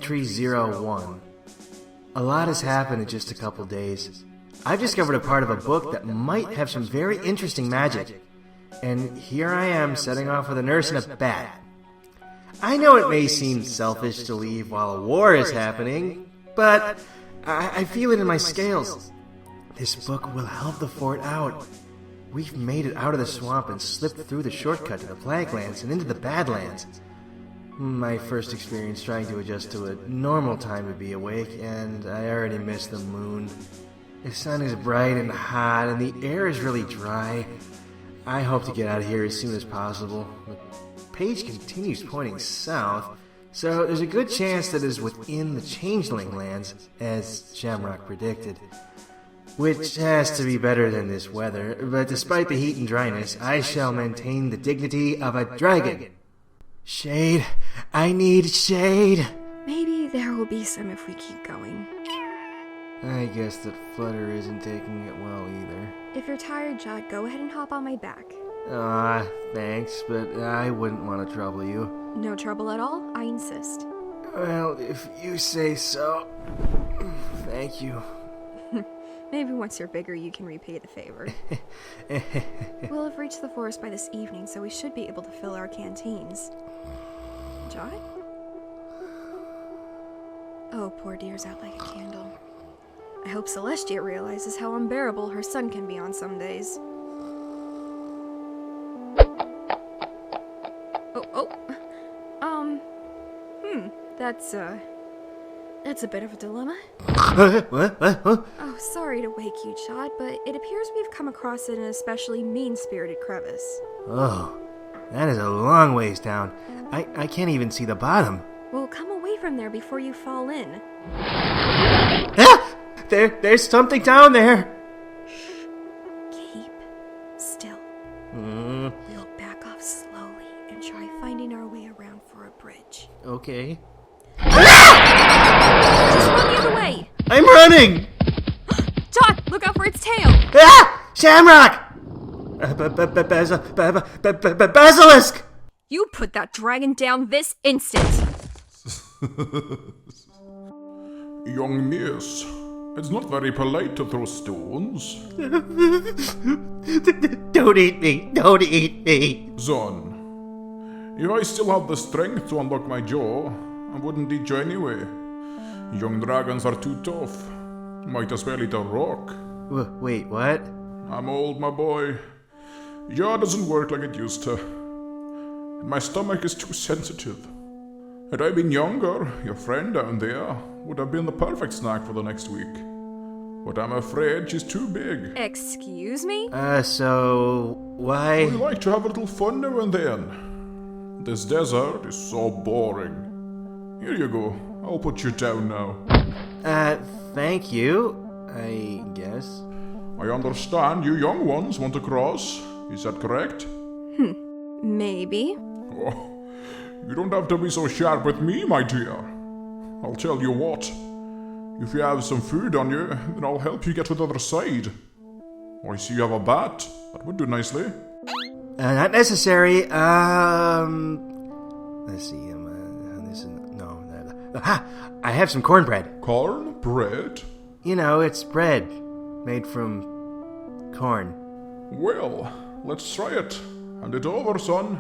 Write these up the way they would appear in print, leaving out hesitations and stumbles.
Entry 01. A lot has happened in just a couple days. I've discovered a part of a book that might have some very interesting magic. And here I am setting off with a nurse and a bat. I know it may seem selfish to leave while a war is happening, but I feel it in my scales. This book will help the fort out. We've made it out of the swamp and slipped through the shortcut to the Blacklands and into the Badlands. My first experience trying to adjust to a normal time to be awake, and I already missed the moon. The sun is bright and hot, and the air is really dry. I hope to get out of here as soon as possible. The page continues pointing south, so there's a good chance that it is within the Changeling lands, as Shamrock predicted. Which has to be better than this weather, but despite the heat and dryness, I shall maintain the dignity of a dragon. Shade. I need shade. Maybe there will be some if we keep going. I guess that Flutter isn't taking it well either. If you're tired, Jot, go ahead and hop on my back. Thanks, but I wouldn't want to trouble you. No trouble at all, I insist. Well, if you say so. Thank you. Maybe once you're bigger you can repay the favor. We'll have reached the forest by this evening, so we should be able to fill our canteens. Jot? Oh, poor dear's out like a candle. I hope Celestia realizes how unbearable her son can be on some days. That's a bit of a dilemma. What? Oh, sorry to wake you, Jot, but it appears we've come across an especially mean-spirited crevice. Oh, that is a long ways down. I can't even see the bottom. Well, come away from there before you fall in. Ah! There's something down there. Shh. Keep still. We'll back off slowly and try finding our way around for a bridge. Okay. Just run the other way! I'm running! Jot, look out for its tail! Ah! Shamrock! Basilisk! You put that dragon down this instant! Young miss, it's not very polite to throw stones. Don't eat me! Don't eat me! Son, if I still had the strength to unlock my jaw, I wouldn't eat you anyway. Young dragons are too tough. Might as well eat a rock. Wait, what? I'm old, my boy. Jaw doesn't work like it used to. My stomach is too sensitive. Had I been younger, your friend down there would have been the perfect snack for the next week. But I'm afraid she's too big. Excuse me? So why? We like to have a little fun now and then. This desert is so boring. Here you go. I'll put you down now. Thank you, I guess. I understand you young ones want to cross. Is that correct? Maybe. Oh, you don't have to be so sharp with me, my dear. I'll tell you what. If you have some food on you, then I'll help you get to the other side. I see you have a bat. That would do nicely. Not necessary. Let's see. I have some cornbread. Cornbread? You know, it's bread made from corn. Well, let's try it. Hand it over, son.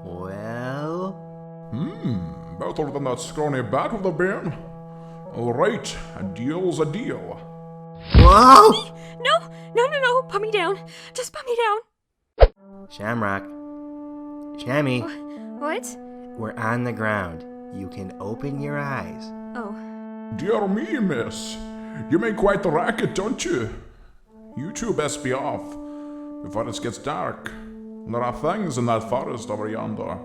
Well? Better than that scrawny bat with a beard. All right, a deal's a deal. Whoa! No, put me down. Just put me down. Shamrock. Shammy. What? We're on the ground. You can open your eyes. Oh. Dear me, miss. You make quite the racket, don't you? You two best be off before it gets dark. There are things in that forest over yonder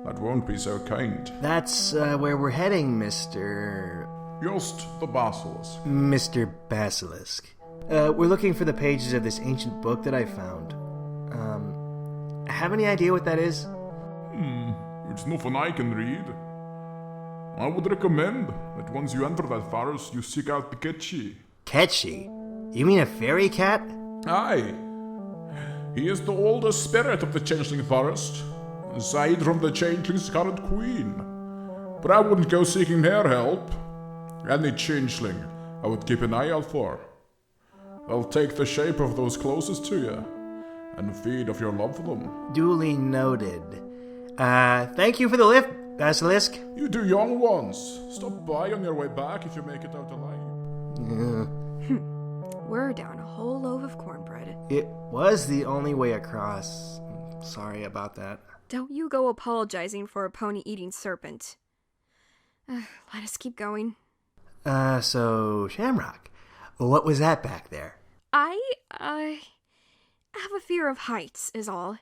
that won't be so kind. That's where we're heading, Mr. Just the basilisk. Mr. Basilisk. We're looking for the pages of this ancient book that I found. Have any idea what that is? It's nothing I can read. I would recommend that once you enter that forest, you seek out the Ketchi. Ketchi? You mean a fairy cat? Aye. He is the oldest spirit of the Changeling Forest, aside from the Changeling's current queen. but I wouldn't go seeking their help. Any changeling I would keep an eye out for. They'll take the shape of those closest to you, and feed off your love for them. Duly noted. Thank you for the lift, Basilisk. You two young ones, stop by on your way back if you make it out alive. We're down a whole loaf of cornbread. It was the only way across. Sorry about that. Don't you go apologizing for a pony-eating serpent. Let us keep going. So, Shamrock, what was that back there? I have a fear of heights, is all.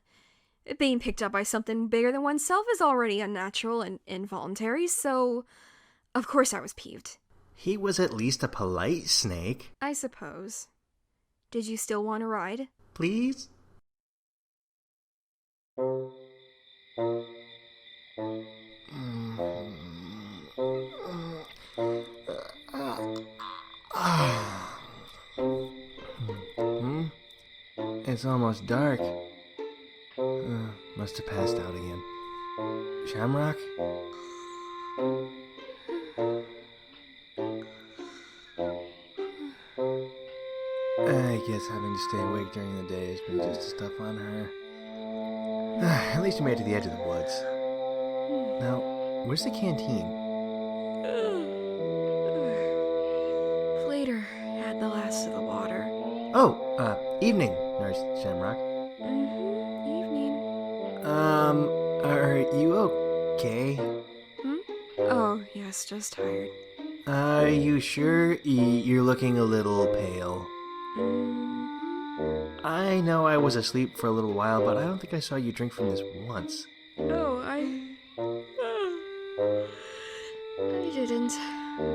Being picked up by something bigger than oneself is already unnatural and involuntary, so of course I was peeved. He was at least a polite snake. I suppose. Did you still want to ride? Please? It's almost dark. Must have passed out again. Shamrock? I guess having to stay awake during the day has been just as tough on her. At least we made it to the edge of the woods. Now, where's the canteen? Flater had the last of the water. Oh, evening, Nurse Shamrock. Evening. Are you okay? Oh, yes, just tired. Are you sure you're looking a little pale? I know I was asleep for a little while, but I don't think I saw you drink from this once. Oh, I didn't.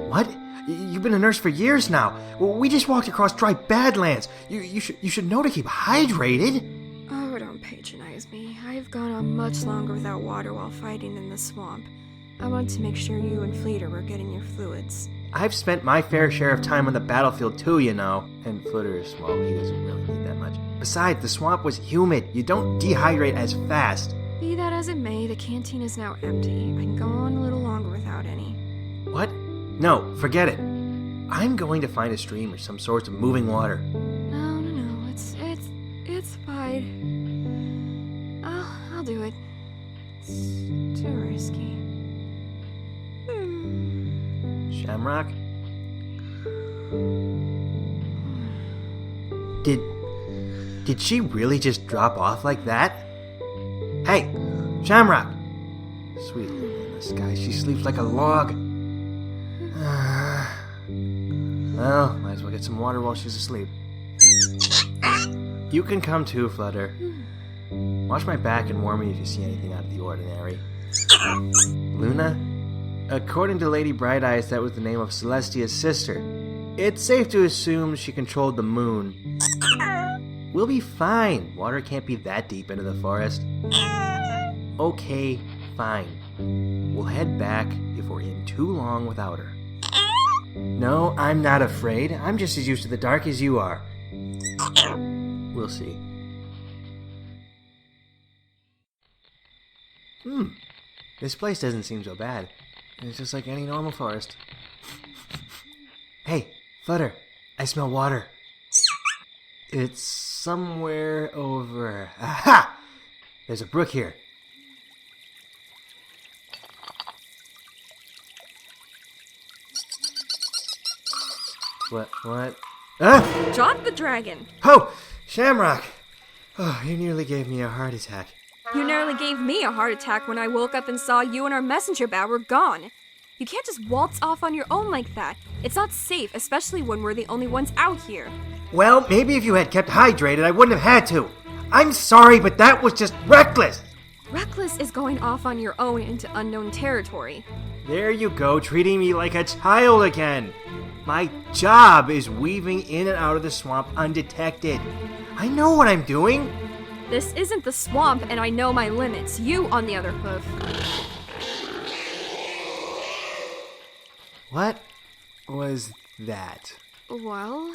What? You've been a nurse for years now. We just walked across dry badlands. You should know to keep hydrated. Oh, don't patronize me. I've gone on much longer without water while fighting in the swamp. I wanted to make sure you and Fleeter were getting your fluids. I've spent my fair share of time on the battlefield too, you know. And Flitter's, well, he doesn't really need that much. Besides, the swamp was humid. You don't dehydrate as fast. Be that as it may, the canteen is now empty. I can go on a little longer without any. What? No, forget it. I'm going to find a stream or some sort of moving water. No. It's fine. I'll do it. It's too risky. Shamrock? Did she really just drop off like that? Hey, Shamrock! Sweet Luna in the sky, she sleeps like a log. Well, might as well get some water while she's asleep. You can come too, Flutter. Wash my back and warm me if you see anything out of the ordinary. Luna? According to Lady Bright Eyes, that was the name of Celestia's sister. It's safe to assume she controlled the moon. We'll be fine. Water can't be that deep into the forest. Okay, fine. We'll head back if we're in too long without her. No, I'm not afraid. I'm just as used to the dark as you are. We'll see. This place doesn't seem so bad. It's just like any normal forest. Hey, Flutter, I smell water. It's somewhere over... Aha! There's a brook here. What? Ah! Jot the dragon! Oh! Shamrock! Oh, you nearly gave me a heart attack. You nearly gave me a heart attack when I woke up and saw you and our messenger bat were gone. You can't just waltz off on your own like that. It's not safe, especially when we're the only ones out here. Well, maybe if you had kept hydrated, I wouldn't have had to. I'm sorry, but that was just reckless. Reckless is going off on your own into unknown territory. There you go, treating me like a child again. My job is weaving in and out of the swamp undetected. I know what I'm doing. This isn't the swamp, and I know my limits. You, on the other hoof. What was that? Well,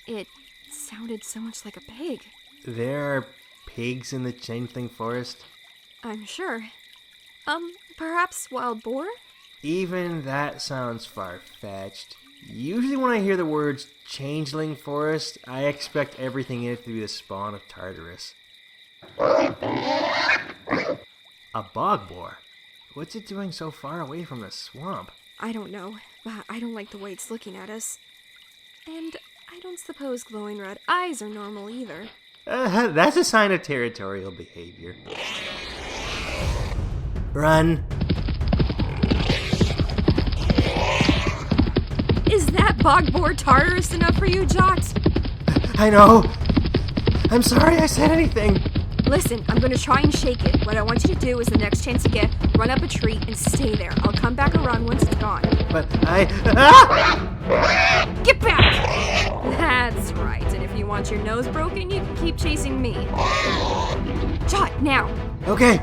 it sounded so much like a pig. There are pigs in the Changeling Forest? I'm sure. Perhaps wild boar? Even that sounds far-fetched. Usually when I hear the words Changeling Forest, I expect everything in it to be the spawn of Tartarus. A bog boar? What's it doing so far away from the swamp? I don't know, but I don't like the way it's looking at us. And I don't suppose glowing red eyes are normal either. That's a sign of territorial behavior. Run. Is that bog boar Tartarus enough for you, Jot? I know. I'm sorry I said anything. Listen, I'm gonna try and shake it. What I want you to do is the next chance you get, run up a tree and stay there. I'll come back around once it's gone. But I... Ah! Get back! That's right, and if you want your nose broken, you can keep chasing me. Jot, now! Okay.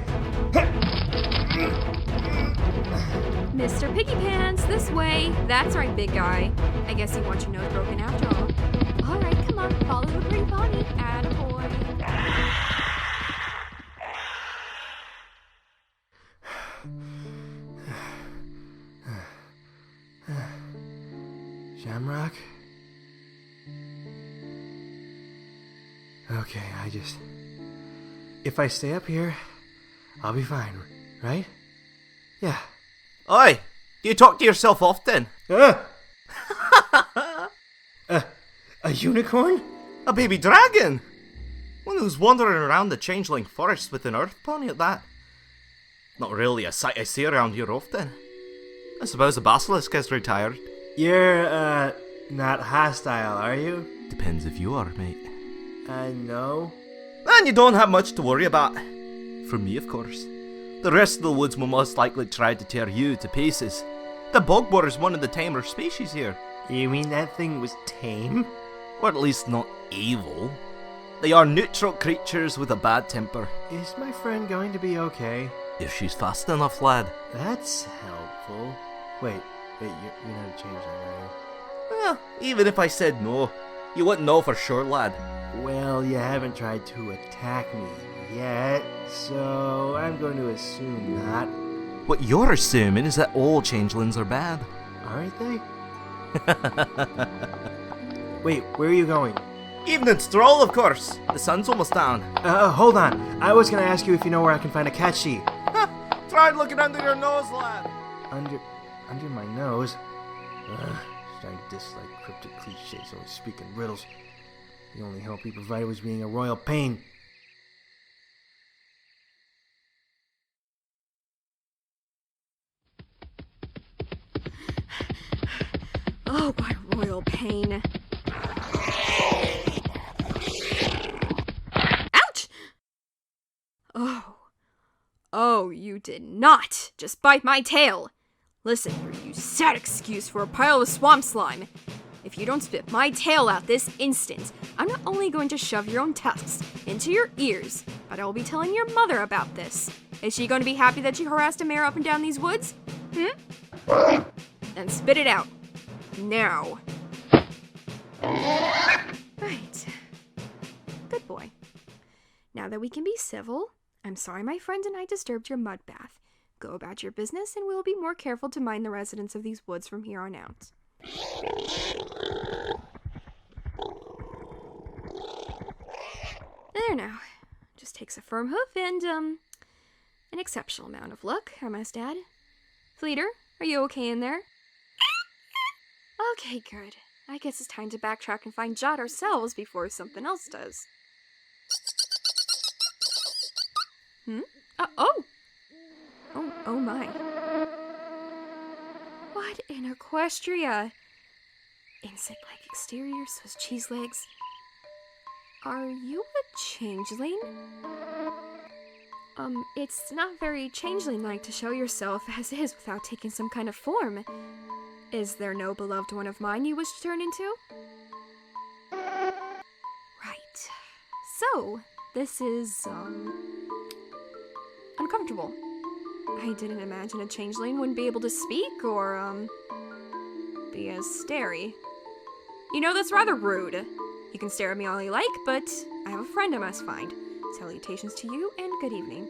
Mr. Piggy Pants, this way. That's right, big guy. I guess you want your nose broken after all. All right, come on, follow the pretty pony. Attaboy. Shamrock? Okay, if I stay up here, I'll be fine, right? Yeah. Oi! Do you talk to yourself often? A unicorn? A baby dragon! One who's wandering around the Changeling Forest with an earth pony at that. Not really a sight I see around here often. I suppose the basilisk is retired. You're, not hostile, are you? Depends if you are, mate. No. And you don't have much to worry about. For me, of course. The rest of the woods will most likely try to tear you to pieces. The bog boar is one of the tamer species here. You mean that thing was tame? Or at least not evil. They are neutral creatures with a bad temper. Is my friend going to be okay? If she's fast enough, lad. That's helpful. Wait, you're not a changeling, are you? Well, even if I said no, you wouldn't know for sure, lad. Well, you haven't tried to attack me yet, so I'm going to assume not. What you're assuming is that all changelings are bad. Aren't they? Wait, where are you going? Evening stroll, of course. The sun's almost down. Hold on. I was going to ask you if you know where I can find a cat sheet. Try looking under your nose, lad. Under my nose? Starting to dislike cryptic cliches, always speaking riddles. The only help he provided was being a royal pain. Oh, what royal pain. Ouch! Oh, you did not just bite my tail. Listen, you sad excuse for a pile of swamp slime. If you don't spit my tail out this instant, I'm not only going to shove your own tusks into your ears, but I will be telling your mother about this. Is she going to be happy that you harassed a mare up and down these woods? Then spit it out. Now. Right. Good boy. Now that we can be civil, I'm sorry my friend and I disturbed your mud bath. Go about your business and we'll be more careful to mind the residents of these woods from here on out. There now. Just takes a firm hoof and, an exceptional amount of luck, I must add. Fleeter, are you okay in there? Okay, good. I guess it's time to backtrack and find Jot ourselves before something else does. Oh my. What in Equestria? Insect-like exterior, Swiss cheese legs. Are you a changeling? It's not very changeling-like to show yourself as is without taking some kind of form. Is there no beloved one of mine you wish to turn into? Right. So, this is, uncomfortable. I didn't imagine a changeling wouldn't be able to speak or, be as starey. You know, that's rather rude. You can stare at me all you like, but I have a friend I must find. Salutations to you, and good evening.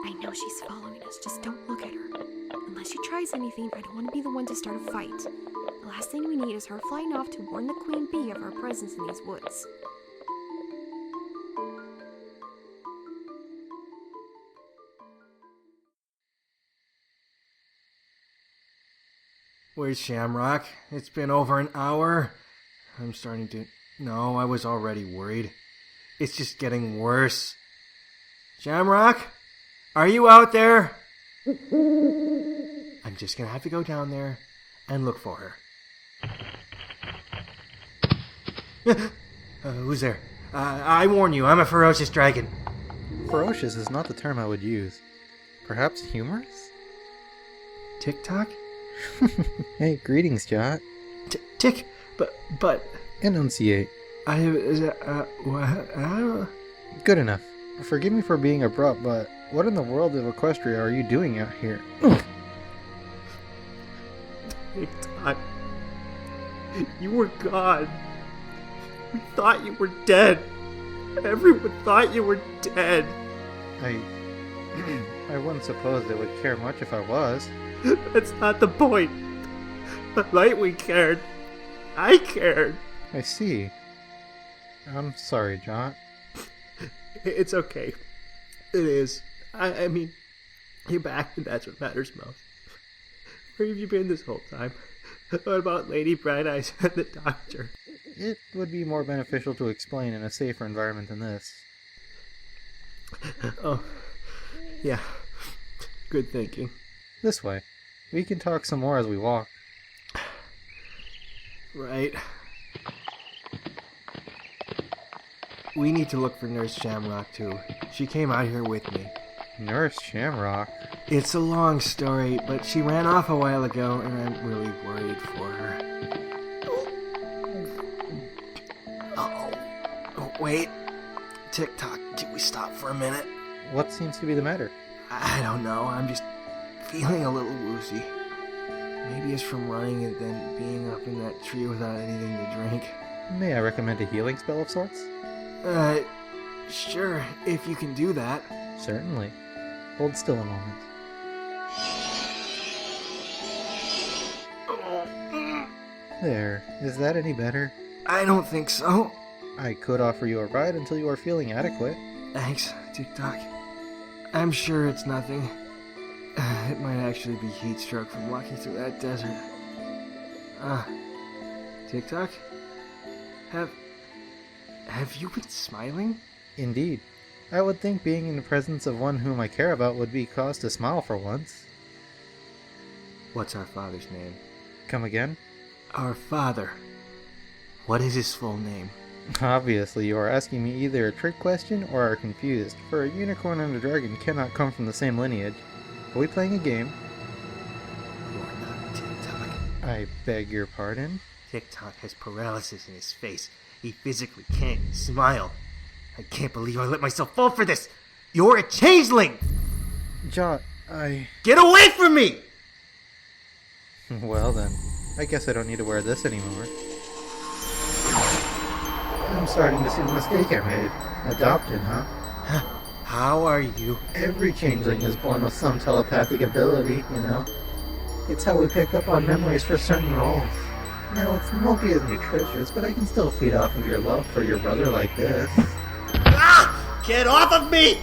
I know she's following us. Just don't look at her. Unless she tries anything, I don't want to be the one to start a fight. The last thing we need is her flying off to warn the queen bee of our presence in these woods. Where's Shamrock? It's been over an hour. I'm starting to... No, I was already worried. It's just getting worse. Shamrock? Are you out there? I'm just gonna have to go down there and look for her. Who's there? I warn you, I'm a ferocious dragon. Ferocious is not the term I would use. Perhaps humorous? Tick-tock? Hey, greetings, Jot. Tick, but... Enunciate. Good enough. Forgive me for being abrupt, but what in the world of Equestria are you doing out here? Tick-tock. You were gone. We thought you were dead. Everyone thought you were dead. I wouldn't suppose they would care much if I was. That's not the point. The night we cared. I cared. I see. I'm sorry, Jot. It's okay. It is. I mean, you're back and that's what matters most. Where have you been this whole time? What about Lady Bright Eyes and the doctor? It would be more beneficial to explain in a safer environment than this. Oh, yeah. Good thinking. This way. We can talk some more as we walk. Right. We need to look for Nurse Shamrock, too. She came out here with me. Nurse Shamrock? It's a long story, but she ran off a while ago, and I'm really worried for her. Oh, wait. Tick-tock, can we stop for a minute? What seems to be the matter? I don't know, I'm just feeling a little woozy. Maybe it's from running and then being up in that tree without anything to drink. May I recommend a healing spell of sorts? Sure, if you can do that. Certainly. Hold still a moment. There. Is that any better? I don't think so. I could offer you a ride until you are feeling adequate. Thanks, Tick-tock. I'm sure it's nothing. It might actually be heat stroke from walking through that desert. Tick-tock? Have you been smiling? Indeed. I would think being in the presence of one whom I care about would be cause to smile for once. What's our father's name? Come again? Our father. What is his full name? Obviously, you are asking me either a trick question or are confused, for a unicorn and a dragon cannot come from the same lineage. Are we playing a game? You are not Tick-tock. I beg your pardon? Tick-tock has paralysis in his face. He physically can't smile. I can't believe I let myself fall for this. You're a changeling! Jot, Get away from me! Well then, I guess I don't need to wear this anymore. I'm starting to see the mistake I made. Adopted, huh? How are you? Every changeling is born with some telepathic ability, you know? It's how we pick up on memories for certain roles. Now, it won't be as nutritious, but I can still feed off of your love for your brother like this. Ah! Get off of me!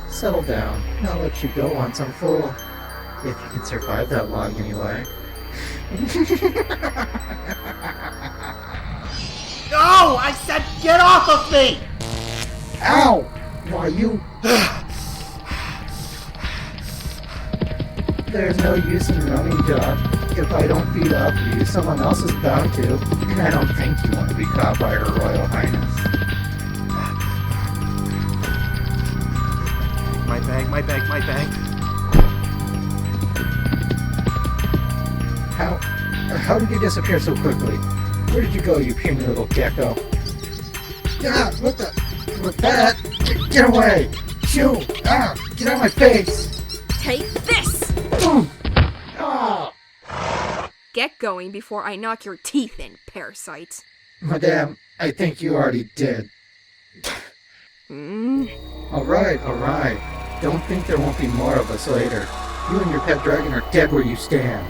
Settle down. I'll let you go on some fool. If you can survive that long, anyway. No! I said get off of me! Ow! Why, you... There's no use in running, Jot. If I don't feed off you, someone else is bound to. And I don't think you want to be caught by Her Royal Highness. My bag. How did you disappear so quickly? Where did you go, you puny little gecko? Ah, what the... With that? Get away! Shoo! Ah! Get out of my face! Take this! Ah! Get going before I knock your teeth in, parasite. Madame, I think you already did. Alright. Don't think there won't be more of us later. You and your pet dragon are dead where you stand.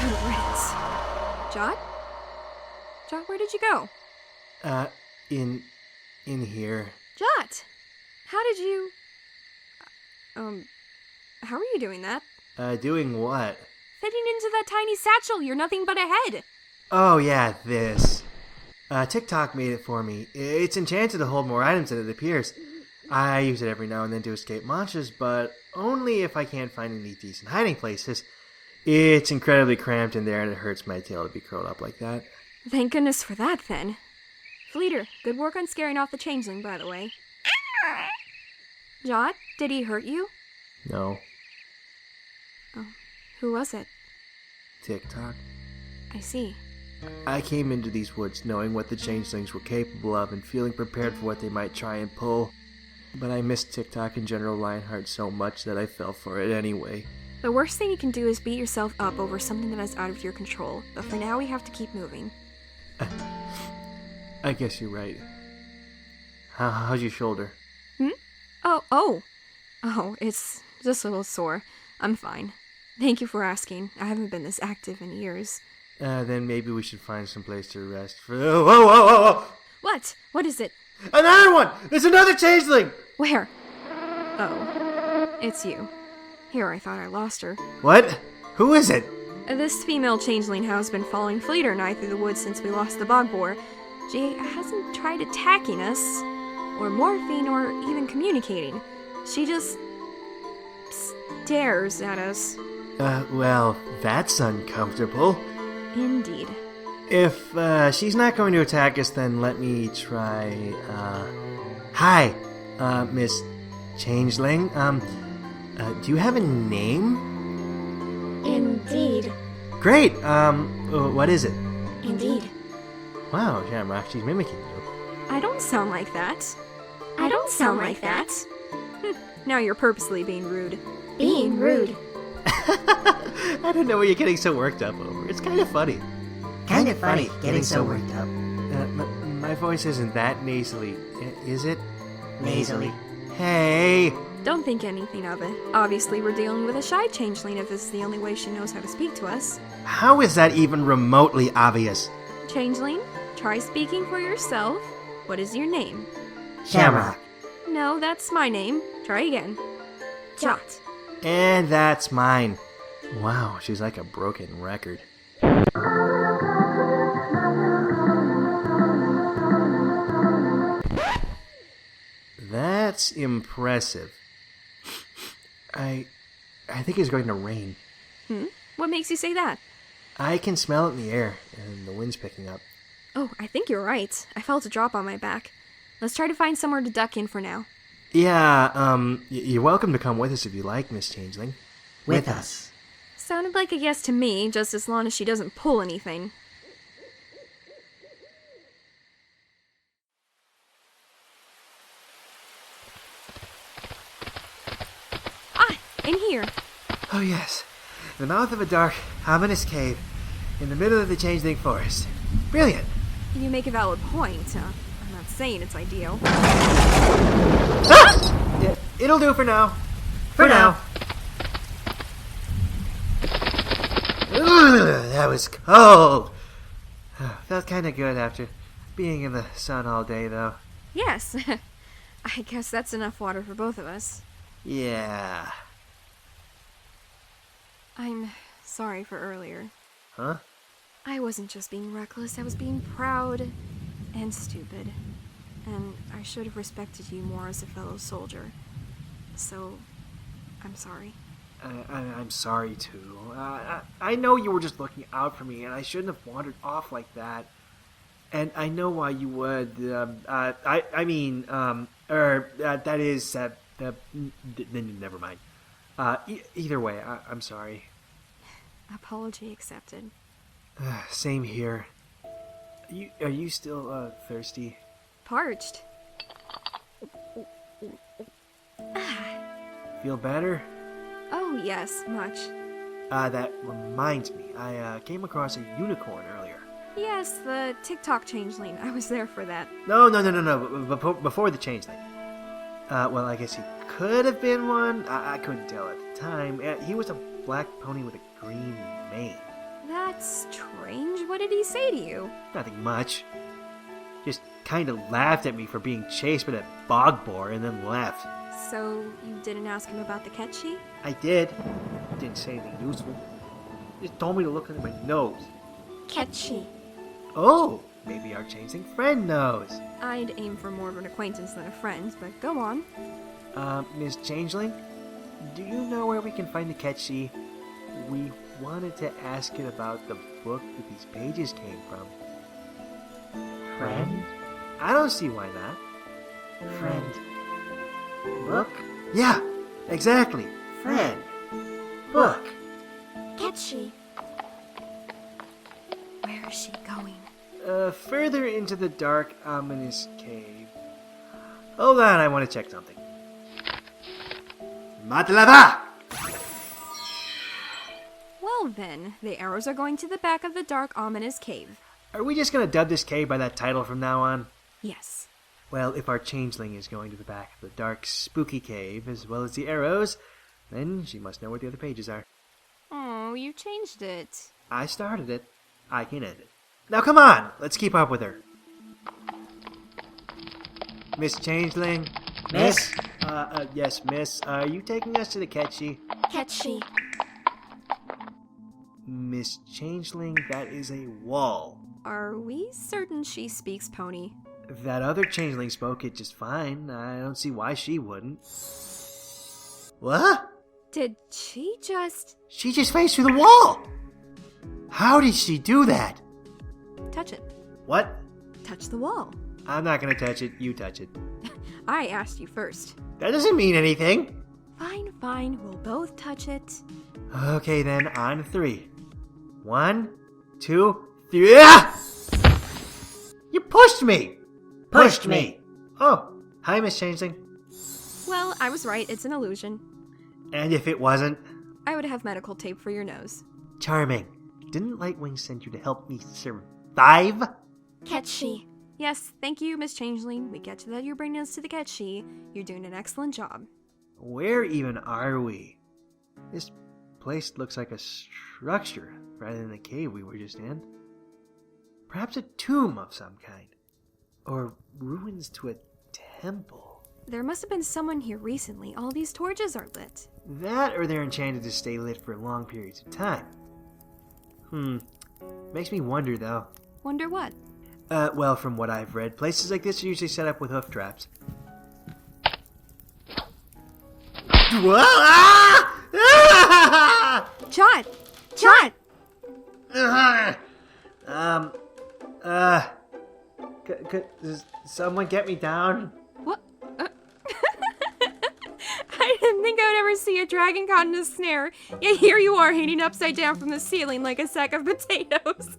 Good riddance. Jot? Jot, where did you go? In here. Jot! How did you... how are you doing that? Doing what? Fitting into that tiny satchel, you're nothing but a head. Oh yeah, this. TikTok made it for me. It's enchanted to hold more items than it appears. I use it every now and then to escape monsters, but only if I can't find any decent hiding places. It's incredibly cramped in there and it hurts my tail to be curled up like that. Thank goodness for that, then. Fleeter, good work on scaring off the changeling, by the way. Jot, did he hurt you? No. Oh, who was it? TikTok. I see. I came into these woods knowing what the changelings were capable of and feeling prepared for what they might try and pull. But I missed TikTok and General Lionheart so much that I fell for it anyway. The worst thing you can do is beat yourself up over something that is out of your control, but for now we have to keep moving. I guess you're right. How's your shoulder? Oh, it's just a little sore. I'm fine. Thank you for asking. I haven't been this active in years. Then maybe we should find some place to rest for... Whoa! What? What is it? Another one! There's another changeling! Where? Oh, it's you. Here, I thought I lost her. What? Who is it? This female changeling has been following Fleeter and I through the woods since we lost the bog boar. She hasn't tried attacking us, or morphing, or even communicating. She just stares at us. Well, that's uncomfortable. Indeed. If, she's not going to attack us, then let me try, Hi, Miss Changeling. Do you have a name? Indeed. Great, what is it? Indeed. Wow, Shamrock, she's mimicking you. I don't sound like that. I don't sound like that. Now you're purposely being rude. Being rude. I don't know what you're getting so worked up over. It's kind of funny. Kind of funny, getting so worked up. My voice isn't that nasally, is it? Nasally. Hey! Don't think anything of it. Obviously, we're dealing with a shy changeling if this is the only way she knows how to speak to us. How is that even remotely obvious? Changeling, try speaking for yourself. What is your name? Shamrock. No, that's my name. Try again. Jot. And that's mine. Wow, she's like a broken record. That's impressive. I think it's going to rain. What makes you say that? I can smell it in the air, and the wind's picking up. Oh, I think you're right. I felt a drop on my back. Let's try to find somewhere to duck in for now. Yeah, you're welcome to come with us if you like, Miss Changeling. With us. Sounded like a yes to me, just as long as she doesn't pull anything. Ah, in here. Oh yes, the mouth of a dark, ominous cave in the middle of the Changeling Forest. Brilliant. You make a valid point. I'm not saying it's ideal. Ah! Yeah, it'll do for now. For now. Ugh, that was cold. Felt kind of good after being in the sun all day, though. Yes. I guess that's enough water for both of us. Yeah. I'm sorry for earlier. Huh? I wasn't just being reckless, I was being proud and stupid. And I should have respected you more as a fellow soldier. So, I'm sorry. I'm sorry, too. I know you were just looking out for me, and I shouldn't have wandered off like that. And I know why you would. That is, never mind. Either way, I'm sorry. Apology accepted. Same here. Are you still, thirsty? Parched. Feel better? Oh, yes, much. That reminds me. I came across a unicorn earlier. Yes, the TikTok changeling. I was there for that. No. Before the changeling. Well, I guess he could have been one. I couldn't tell at the time. He was a black pony with a green mane. That's strange. What did he say to you? Nothing much. Just kind of laughed at me for being chased by that bog boar and then left. So, you didn't ask him about the catchy? I did. Didn't say anything useful. Just told me to look under my nose. Catchy. Oh, maybe our changeling friend knows. I'd aim for more of an acquaintance than a friend, but go on. Miss Changeling, do you know where we can find the catchy? We wanted to ask it about the book that these pages came from. Friend? I don't see why not. Friend. Book? Yeah, exactly. Friend. Book. Catchy. Where is she going? Further into the dark, ominous cave. Hold on, I want to check something. Matlava! Well then, the arrows are going to the back of the dark, ominous cave. Are we just gonna dub this cave by that title from now on? Yes. Well, if our changeling is going to the back of the dark, spooky cave, as well as the arrows, then she must know where the other pages are. Oh, you changed it. I started it. I can end it. Now come on, let's keep up with her. Miss Changeling? Miss? Yes, miss. Are you taking us to the catchy? Catchy. Miss Changeling, that is a wall. Are we certain she speaks pony? If that other changeling spoke it just fine, I don't see why she wouldn't. What? Did she just She just faced through the wall! How did she do that? touch it? What? Touch the wall. I'm not gonna touch it, you touch it. I asked you first. That doesn't mean anything. Fine, we'll both touch it. Okay then, on 3. 1, 2, 3. Ah! You pushed me! Pushed me! Oh, hi, Miss Changeling. Well, I was right, it's an illusion. And if it wasn't? I would have medical tape for your nose. Charming. Didn't Lightwing send you to help me survive? Catchy. Yes, thank you, Miss Changeling. We get that you're bringing us to the catchy. You're doing an excellent job. Where even are we? This place looks like a structure rather than the cave we were just in. Perhaps a tomb of some kind. Or ruins to a temple. There must have been someone here recently. All these torches are lit. That or they're enchanted to stay lit for long periods of time. Makes me wonder though. Wonder what? Well, from what I've read, places like this are usually set up with hoof traps. Whoa! Ah! Ah! Jot! Jot! Could someone get me down? What? I didn't think I would ever see a dragon caught in a snare. Yet here you are hanging upside down from the ceiling like a sack of potatoes.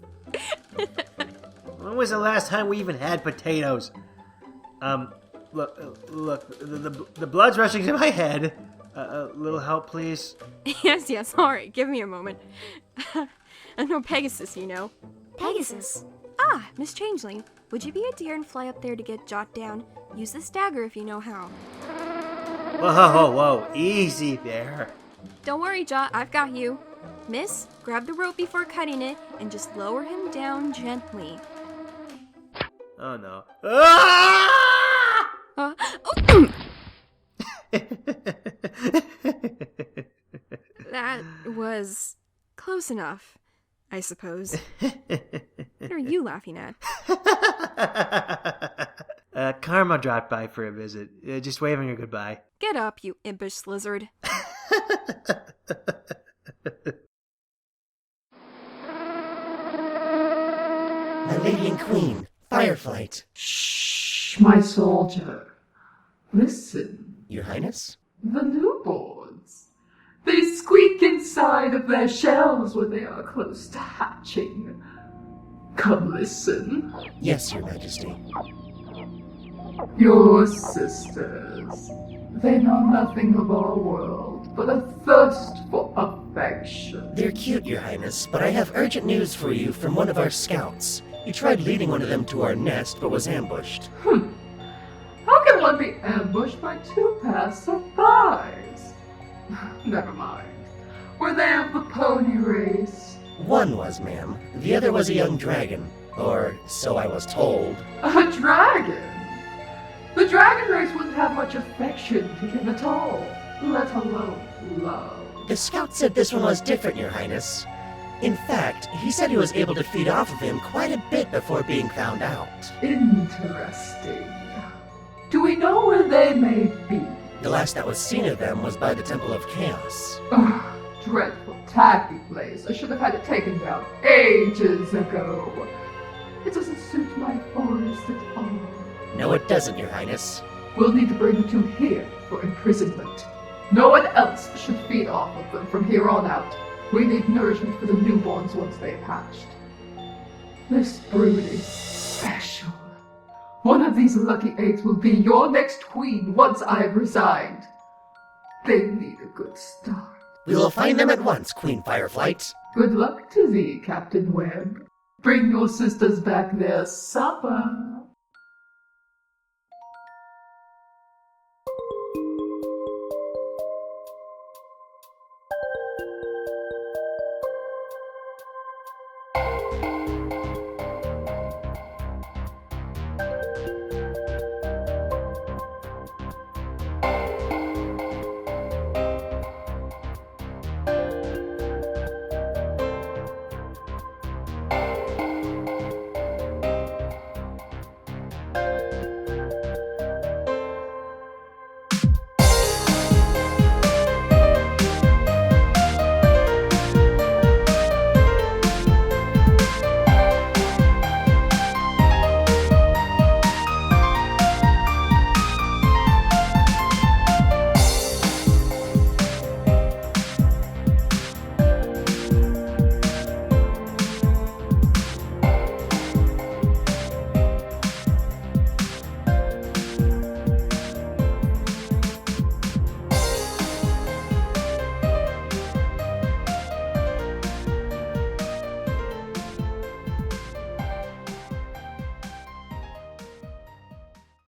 When was the last time we even had potatoes? Look, the blood's rushing to my head. A little help, please. Yes, alright, give me a moment. I'm no Pegasus, you know. Pegasus. Ah, Miss Changeling, would you be a dear and fly up there to get Jot down? Use this dagger if you know how. Whoa, easy there. Don't worry, Jot, I've got you. Miss, grab the rope before cutting it and just lower him down gently. Oh no. Ah! That was close enough, I suppose. What are you laughing at? Karma dropped by for a visit. Just waving her goodbye. Get up, you impish lizard. My lady and queen, Fireflight. Shh, my soldier. Listen, Your Highness? the newborns. They squeak inside of their shells when they are close to hatching. Come listen. Yes, Your Majesty. Your sisters. They know nothing of our world, but a thirst for affection. They're cute, Your Highness, but I have urgent news for you from one of our scouts. He tried leading one of them to our nest, but was ambushed. How can one be be ambushed by 2 pairs of thighs. Never mind. Were they of the pony race? One was, ma'am. The other was a young dragon. Or so I was told. A dragon? The dragon race wouldn't have much affection to him at all, let alone love. The scout said this one was different, Your Highness. In fact, he said he was able to feed off of him quite a bit before being found out. Interesting. Do we know where they may be? The last that was seen of them was by the Temple of Chaos. Ugh, dreadful, tacky place. I should have had it taken down ages ago. It doesn't suit my forest at all. No, it doesn't, Your Highness. We'll need to bring the 2 here for imprisonment. No one else should feed off of them from here on out. We need nourishment for the newborns once they've hatched. This brood is special. One of these lucky eggs will be your next queen once I've resigned. They need a good start. We will find them at once, Queen Fireflight. Good luck to thee, Captain Webb. Bring your sisters back their supper.